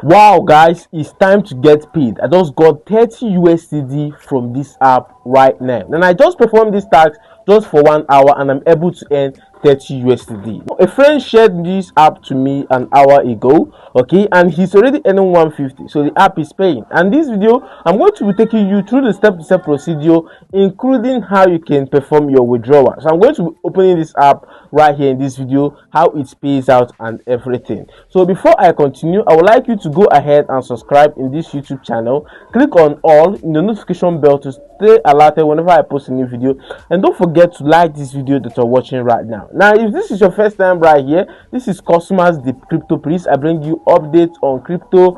Wow guys, it's time to get paid. I just got 30 USDT from this app right now. And I just performed this task just for 1 hour and I'm able to earn 30 USDT. A friend shared this app to me an hour ago, okay, and he's already earning 150, so the app is paying. And this video, I'm going to be taking you through the step-to-step procedure, including how you can perform your withdrawal. So I'm going to be opening this app right here in this video, how it pays out and everything. So before I continue, I would like you to go ahead and subscribe in this YouTube channel. Click on all in the notification bell to stay alerted whenever I post a new video, and don't forget to like this video that you're watching right now. Now if this is your first time right here, this is Customers the Crypto Priest. I bring you updates on crypto,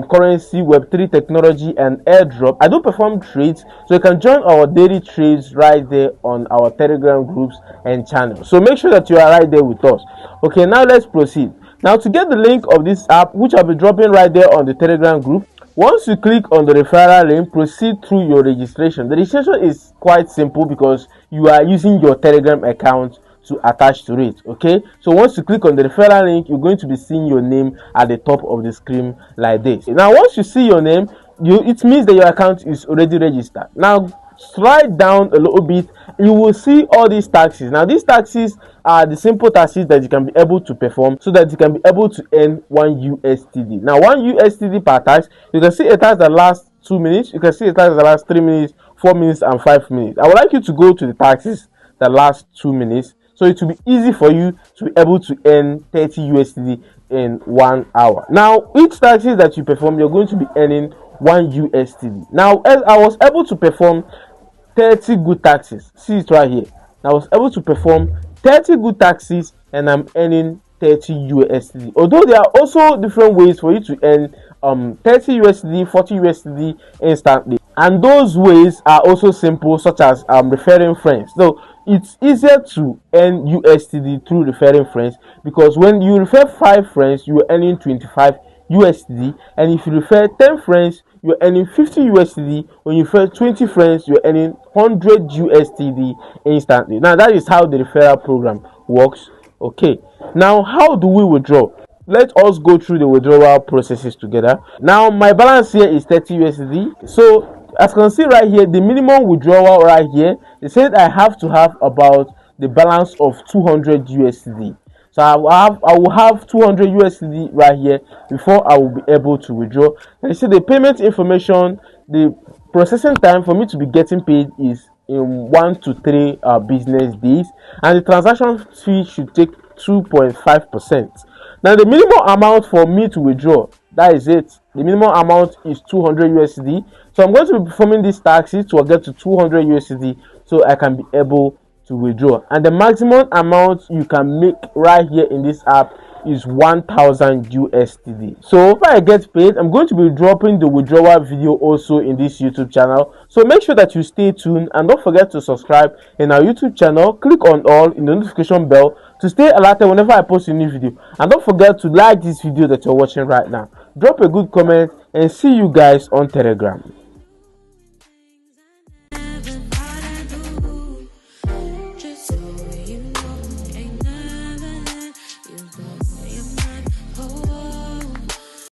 currency, web3 technology and airdrop. I do perform trades, so you can join our daily trades right there on our Telegram groups and channels. So make sure that you are right there with us. Okay, now let's proceed. Now to get the link of this app, which I'll be dropping right there on the Telegram group, once you click on the referral link, proceed through your registration. The registration is quite simple because you are using your Telegram account to attach to it. Okay, so once you click on the referral link, you're going to be seeing your name at the top of the screen like this. Now once you see your name, it means that your account is already registered. Now slide down a little bit, you will see all these taxes. Now these taxes are the simple taxes that you can be able to perform so that you can be able to earn 1 USDT. Now 1 USDT per tax, you can see a tax that lasts 2 minutes, you can see a tax that lasts 3 minutes, 4 minutes and 5 minutes. I would like you to go to the taxes that last 2 minutes, so it will be easy for you to be able to earn 30 USDT in 1 hour. Now each taxes that you perform, you're going to be earning 1 USDT. Now as I was able to perform 30 good taxes, see it right here. I was able to perform 30 good taxes and I'm earning 30 USDT. Although there are also different ways for you to earn 30 USDT, 40 USDT instantly, and those ways are also simple, such as referring friends. So it's easier to earn USDT through referring friends, because when you refer 5 friends, you are earning 25 USDT, and if you refer 10 friends, you're earning 50 USDT. When you refer 20 friends, you're earning 100 USDT instantly. Now that is how the referral program works. Okay, now how do we withdraw? Let us go through the withdrawal processes together. Now my balance here is 30 USDT. So as you can see right here, the minimum withdrawal right here, they said I have to have about the balance of 200 USDT. So I will have 200 USDT right here before I will be able to withdraw. And you see the payment information, the processing time for me to be getting paid is in 1 to 3 business days, and the transaction fee should take 2.5%. Now the minimum amount for me to withdraw, that is it. The minimum amount is 200 USDT. So I'm going to be performing these taxes to get to 200 USDT so I can be able to withdraw. And the maximum amount you can make right here in this app is 1000 USDT. So if I get paid, I'm going to be dropping the withdrawal video also in this YouTube channel. So make sure that you stay tuned and don't forget to subscribe in our YouTube channel. Click on all in the notification bell to stay alerted whenever I post a new video. And don't forget to like this video that you're watching right now. Drop a good comment and see you guys on Telegram.